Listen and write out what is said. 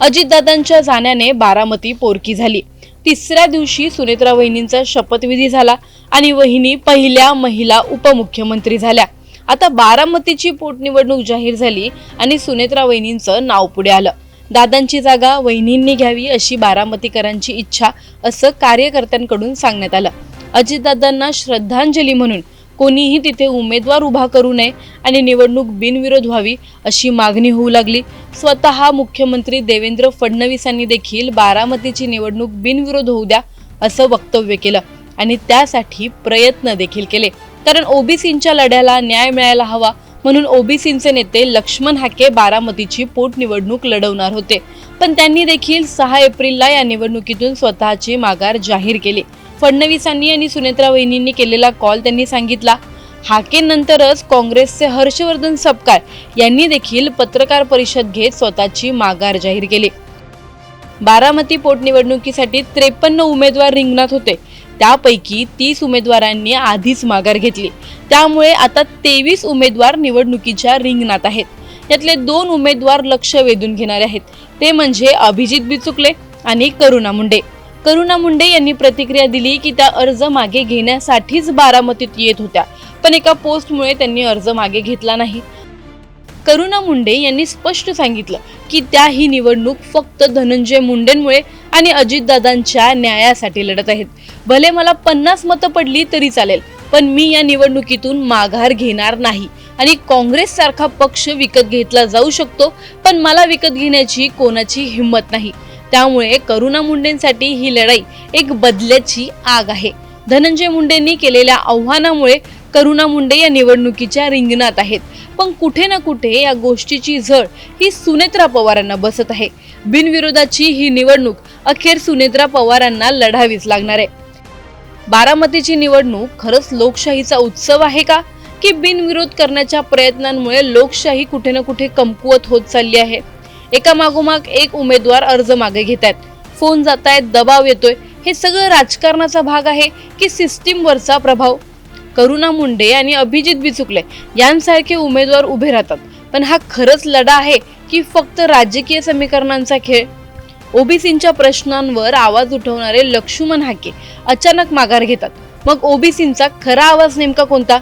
अजितदादांच्या जाण्याने बारामती पोरकी झाली। तिसऱ्या दिवशी सुनेत्रा वहिनींचा शपथविधी झाला आणि वहिनी पहिल्या महिला उपमुख्यमंत्री झाल्या। आता बारामतीची पोटनिवडणूक जाहीर झाली आणि सुनेत्रा वहिनींचं नाव पुढे आलं। दादांची जागा वहिनींनी घ्यावी अशी बारामतीकरांची इच्छा असं कार्यकर्त्यांकडून सांगण्यात आलं। अजितदादांना श्रद्धांजली म्हणून कोणीही तिथे उमेदवार उभा करू नये आणि निवडणूक बिनविरोध व्हावी अशी मागणी होऊ लागली। स्वतः मुख्यमंत्री देवेंद्र फडणवीसांनी देखील बारामतीची निवडणूक बिनविरोध होऊ द्या असं वक्तव्य केलं आणि त्यासाठी प्रयत्न देखील केले, कारण ओबीसींच्या लढ्याला न्याय मिळायला हवा म्हणून ओबीसींचे नेते लक्ष्मण हाके बारामतीची पोटनिवडणूक लढवणार होते। पण त्यांनी देखील 6 एप्रिलला या निवडणुकीतून स्वतःची माघार जाहीर केली। फडणवीसांनी आणि सुनेत्रा वहिनींनी केलेला कॉल त्यांनी सांगितला। हाकेनंतरच काँग्रेसचे हर्षवर्धन सपकाळ यांनी देखील पत्रकार परिषद घेत स्वतःची माघार जाहीर केली। बारामती पोटनिवडणुकीसाठी 53 उमेदवार रिंगणात होते, त्यापैकी 30 उमेदवारांनी आधीच माघार घेतली। त्यामुळे आता 23 उमेदवार निवडणुकीच्या रिंगणात आहेत। यातले 2 उमेदवार लक्ष वेधून घेणारे आहेत, ते म्हणजे अभिजित बिचुकले आणि करुणा मुंडे। करुणा मुंडे यांनी प्रतिक्रिया दिली की त्या अर्ज मागे घेण्यासाठीच बारामतीत येत होत्या, पण एका पोस्टमुळे त्यांनी अर्ज मागे घेतला नाही। करुणा मुंडे यांनी स्पष्ट सांगितलं की त्या ही निवडणूक फक्त धनंजय मुंडेंमुळे आणि अजितदादांच्या न्यायासाठी लढत आहेत। भले मला 50 मतं पडली तरी चालेल, पण मी या निवडणुकीतून माघार घेणार नाही आणि काँग्रेस सारखा पक्ष विकत घेतला जाऊ शकतो, पण मला विकत घेण्याची कोणाची हिंमत नाही। त्यामुळे करुणा मुंडेंसाठी ही लढाई एक बदल्याची आग आहे। धनंजय मुंडेंनी केलेल्या आव्हानामुळे करुणा मुंडे या निवडणुकीच्या रिंगणात आहेत, पण कुठे ना कुठे या गोष्टीची झळ ही सुनेत्रा पवारांना बसत आहे। बिनविरोधाची ही निवडणूक अखेर सुनेत्रा पवारांना लढावीच लागणार आहे। बारामतीची निवडणूक खरंच लोकशाहीचा उत्सव आहे का, की बिनविरोध करण्याच्या प्रयत्नांमुळे लोकशाही कुठे ना कुठे कमकुवत होत चालली आहे? एका मागोमाग एक उमेदवार अर्ज मागे घेतायत, फोन जातायत, दबाव येतोय, हे सगळं राजकारणाचा भाग आहे की सिस्टीमवरचा प्रभाव? करुणा मुंडे आणि अभिजित बिचुकले यांसारखे उमेदवार उभे राहतात, पण हा खरंच लढा आहे की फक्त राजकीय समीकरणांचा खेळ? ओबीसींच्या प्रश्नांवर आवाज उठवणारे लक्ष्मण हाके अचानक माघार घेतात, मग ओबीसींचा खरा आवाज नेमका कोणता?